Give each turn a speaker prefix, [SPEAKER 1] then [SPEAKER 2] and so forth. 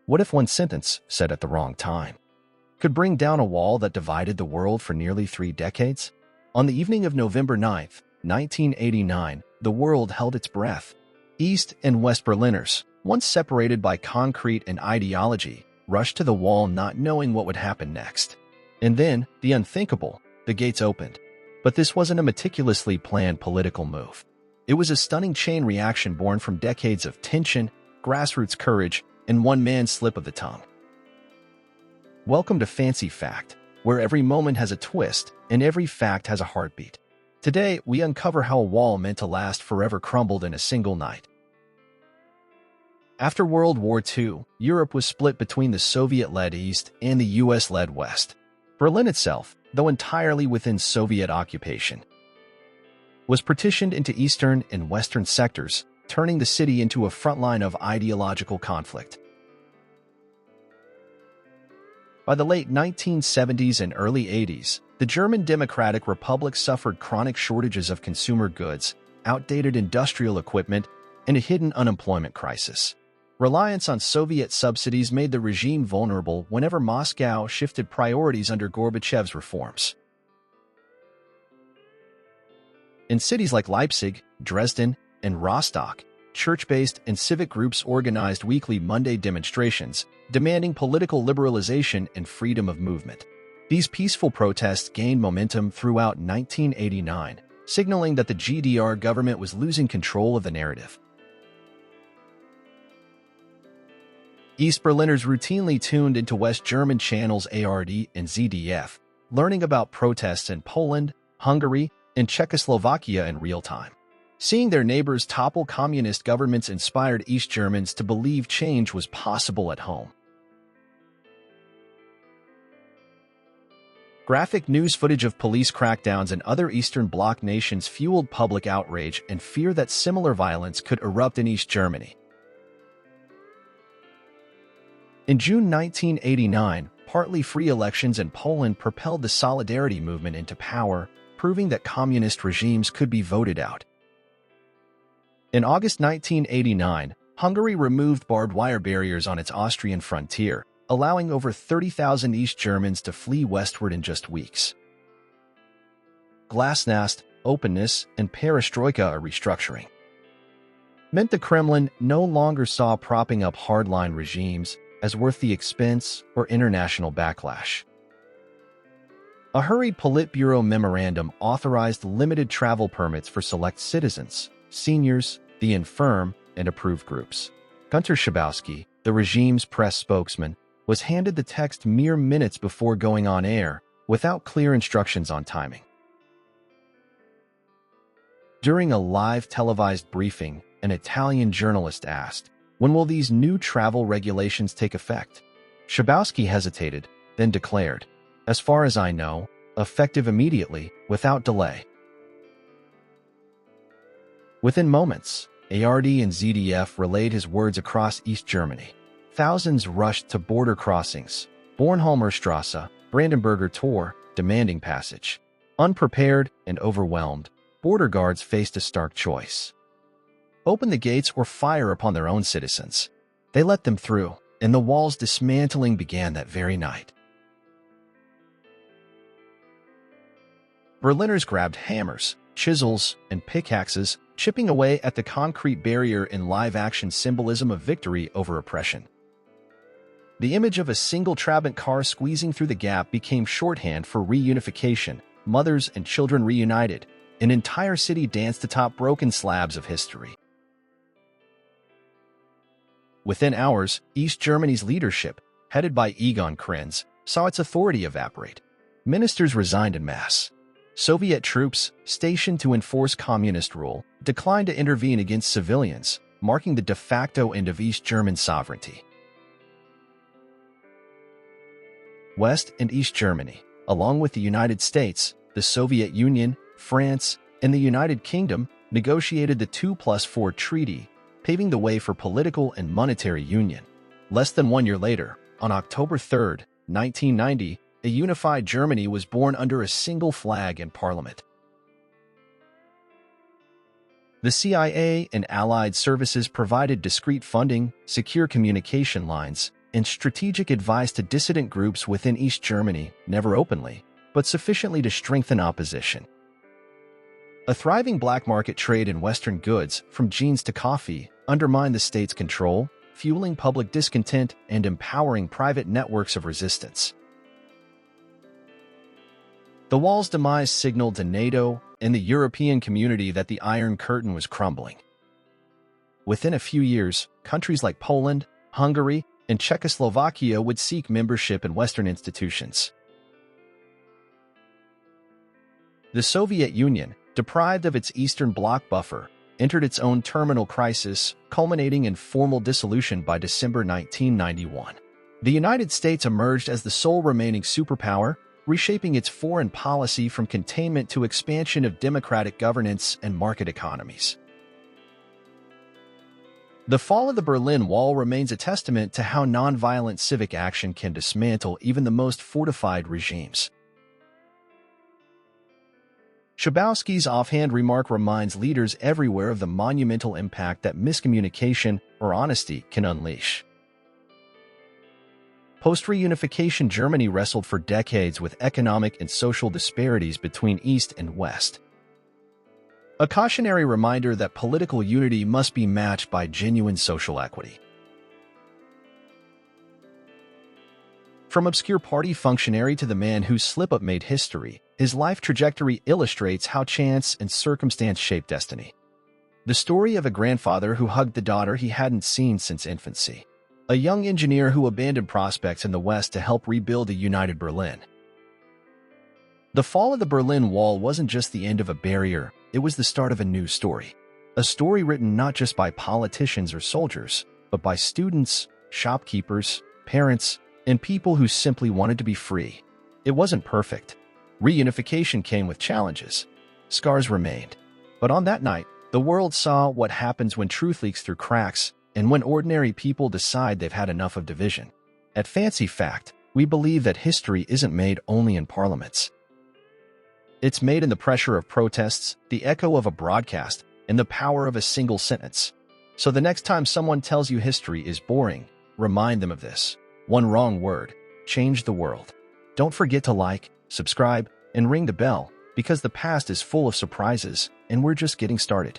[SPEAKER 1] What if one sentence, said at the wrong time, could bring down a wall that divided the world for nearly 3 decades? On the evening of November 9th, 1989, the world held its breath. East and West Berliners, once separated by concrete and ideology, rushed to the wall not knowing what would happen next. And then, the unthinkable, the gates opened. But this wasn't a meticulously planned political move. It was a stunning chain reaction born from decades of tension, grassroots courage, and one man's slip of the tongue. Welcome to Fancy Fact, where every moment has a twist and every fact has a heartbeat. Today, we uncover how a wall meant to last forever crumbled in a single night. After World War II, Europe was split between the Soviet-led East and the US-led West. Berlin itself, though entirely within Soviet occupation, was partitioned into eastern and western sectors, turning the city into a front line of ideological conflict. By the late 1970s and early 80s, the German Democratic Republic suffered chronic shortages of consumer goods, outdated industrial equipment, and a hidden unemployment crisis. Reliance on Soviet subsidies made the regime vulnerable whenever Moscow shifted priorities under Gorbachev's reforms. In cities like Leipzig, Dresden, and Rostock, church-based and civic groups organized weekly Monday demonstrations, demanding political liberalization and freedom of movement. These peaceful protests gained momentum throughout 1989, signaling that the GDR government was losing control of the narrative. East Berliners routinely tuned into West German channels ARD and ZDF, learning about protests in Poland, Hungary, and Czechoslovakia in real time. Seeing their neighbors topple communist governments inspired East Germans to believe change was possible at home. Graphic news footage of police crackdowns in other Eastern Bloc nations fueled public outrage and fear that similar violence could erupt in East Germany. In June 1989, partly free elections in Poland propelled the Solidarity movement into power, proving that communist regimes could be voted out. In August 1989, Hungary removed barbed wire barriers on its Austrian frontier, allowing over 30,000 East Germans to flee westward in just weeks. Glasnost, openness, and perestroika, a restructuring, meant the Kremlin no longer saw propping up hardline regimes as worth the expense or international backlash. A hurried Politburo memorandum authorized limited travel permits for select citizens, seniors, the infirm, and approved groups. Günter Schabowski, the regime's press spokesman, was handed the text mere minutes before going on air, without clear instructions on timing. During a live televised briefing, an Italian journalist asked, "When will these new travel regulations take effect?" Schabowski hesitated, then declared, "As far as I know, effective immediately, without delay." Within moments, ARD and ZDF relayed his words across East Germany. Thousands rushed to border crossings, Bornholmer Strasse, Brandenburger Tor, demanding passage. Unprepared and overwhelmed, border guards faced a stark choice: open the gates or fire upon their own citizens. They let them through, and the wall's dismantling began that very night. Berliners grabbed hammers, chisels, and pickaxes, chipping away at the concrete barrier in live-action symbolism of victory over oppression. The image of a single Trabant car squeezing through the gap became shorthand for reunification. Mothers and children reunited. An entire city danced atop broken slabs of history. Within hours, East Germany's leadership, headed by Egon Krenz, saw its authority evaporate. Ministers resigned en masse. Soviet troops, stationed to enforce communist rule, declined to intervene against civilians, marking the de facto end of East German sovereignty. West and East Germany, along with the United States, the Soviet Union, France, and the United Kingdom, negotiated the 2+4 Treaty, paving the way for political and monetary union. Less than 1 year later, on October 3, 1990, a unified Germany was born under a single flag and parliament. The CIA and allied services provided discreet funding, secure communication lines, and strategic advice to dissident groups within East Germany, never openly, but sufficiently to strengthen opposition. A thriving black market trade in Western goods, from jeans to coffee, undermined the state's control, fueling public discontent and empowering private networks of resistance. The wall's demise signaled to NATO and the European community that the Iron Curtain was crumbling. Within a few years, countries like Poland, Hungary, and Czechoslovakia would seek membership in Western institutions. The Soviet Union, deprived of its Eastern Bloc buffer, entered its own terminal crisis, culminating in formal dissolution by December 1991. The United States emerged as the sole remaining superpower, reshaping its foreign policy from containment to expansion of democratic governance and market economies. The fall of the Berlin Wall remains a testament to how nonviolent civic action can dismantle even the most fortified regimes. Schabowski's offhand remark reminds leaders everywhere of the monumental impact that miscommunication or honesty can unleash. Post-reunification Germany wrestled for decades with economic and social disparities between East and West. A cautionary reminder that political unity must be matched by genuine social equity. From obscure party functionary to the man whose slip-up made history, his life trajectory illustrates how chance and circumstance shape destiny. The story of a grandfather who hugged the daughter he hadn't seen since infancy. A young engineer who abandoned prospects in the West to help rebuild a united Berlin. The fall of the Berlin Wall wasn't just the end of a barrier, it was the start of a new story. A story written not just by politicians or soldiers, but by students, shopkeepers, parents, and people who simply wanted to be free. It wasn't perfect. Reunification came with challenges. Scars remained. But on that night, the world saw what happens when truth leaks through cracks and when ordinary people decide they've had enough of division. At Fancy Fact, we believe that history isn't made only in parliaments. It's made in the pressure of protests, the echo of a broadcast, and the power of a single sentence. So the next time someone tells you history is boring, remind them of this. One wrong word changed the world. Don't forget to like, subscribe, and ring the bell, because the past is full of surprises, and we're just getting started.